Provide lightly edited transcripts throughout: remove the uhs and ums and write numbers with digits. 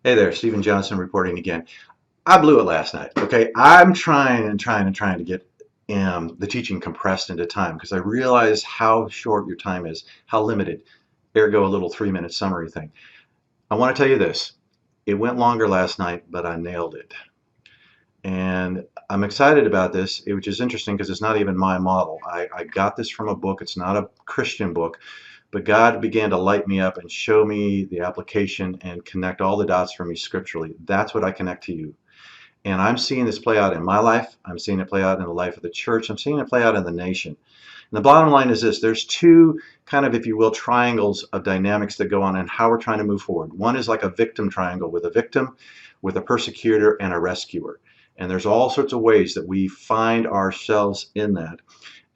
Hey there, Stephen Johnson reporting again. I blew it last night. Okay, I'm trying to get the teaching compressed into time because I realize how short your time is, how limited. Ergo, a little 3-minute summary thing. I want to tell you this. It went longer last night, but I nailed it. And I'm excited about this, which is interesting because it's not even my model. I got this from a book. It's not a Christian book, but God began to light me up and show me the application and connect all the dots for me scripturally. That's what I connect to you. And I'm seeing this play out in my life. I'm seeing it play out in the life of the church. I'm seeing it play out in the nation. And the bottom line is this. There's two kind of, if you will, triangles of dynamics that go on and how we're trying to move forward. One is like a victim triangle with a victim, with a persecutor, and a rescuer. And there's all sorts of ways that we find ourselves in that.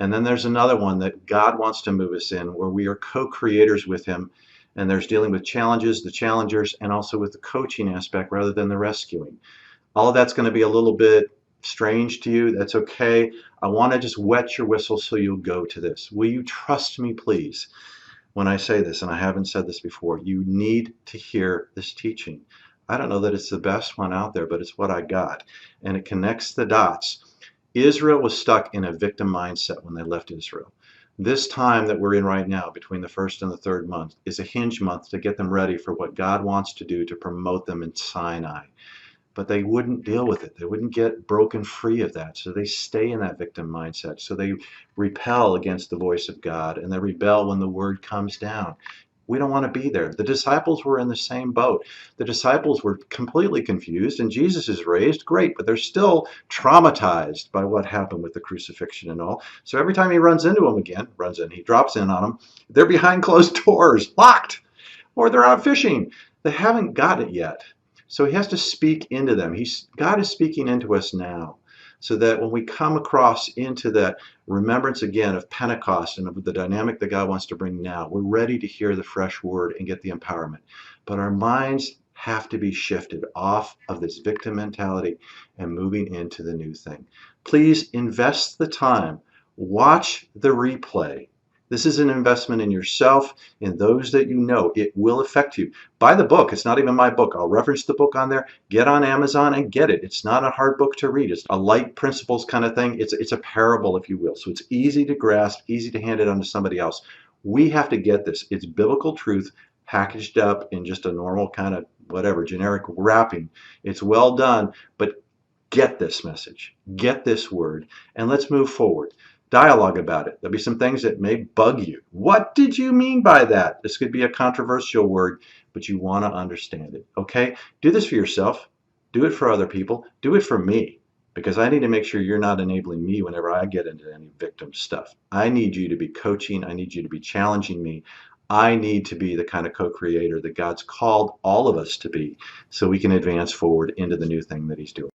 And then there's another one that God wants to move us in where we are co-creators with him. And there's dealing with challenges, the challengers, and also with the coaching aspect rather than the rescuing. All of that's going to be a little bit strange to you. That's okay. I want to just wet your whistle so you'll go to this. Will you trust me, please, when I say this? And I haven't said this before. You need to hear this teaching. I don't know that it's the best one out there, but it's what I got. And it connects the dots. Israel was stuck in a victim mindset when they left Israel. This time that we're in right now, between the first and the third month, is a hinge month to get them ready for what God wants to do to promote them in Sinai. But they wouldn't deal with it. They wouldn't get broken free of that. So they stay in that victim mindset. So they repel against the voice of God and they rebel when the word comes down. We don't want to be there. The disciples were in the same boat. The disciples were completely confused, and Jesus is raised, great, but they're still traumatized by what happened with the crucifixion and all. So every time he runs into them again, he drops in on them, they're behind closed doors, locked, or they're out fishing. They haven't got it yet. So he has to speak into them. God is speaking into us now so that when we come across into that remembrance again of Pentecost and of the dynamic that God wants to bring now, we're ready to hear the fresh word and get the empowerment. But our minds have to be shifted off of this victim mentality and moving into the new thing. Please invest the time. Watch the replay. This is an investment in yourself, in those that you know. It will affect you. Buy the book. It's not even my book. I'll reference the book on there. Get on Amazon and get it. It's not a hard book to read. It's a light principles kind of thing. It's a parable, if you will. So it's easy to grasp, easy to hand it on to somebody else. We have to get this. It's biblical truth packaged up in just a normal kind of whatever, generic wrapping. It's well done, but get this message, get this word, and let's move forward. Dialogue about it. There'll be some things that may bug you. What did you mean by that? This could be a controversial word, but you want to understand it. Okay? Do this for yourself. Do it for other people. Do it for me, because I need to make sure you're not enabling me whenever I get into any victim stuff. I need you to be coaching. I need you to be challenging me. I need to be the kind of co-creator that God's called all of us to be so we can advance forward into the new thing that he's doing.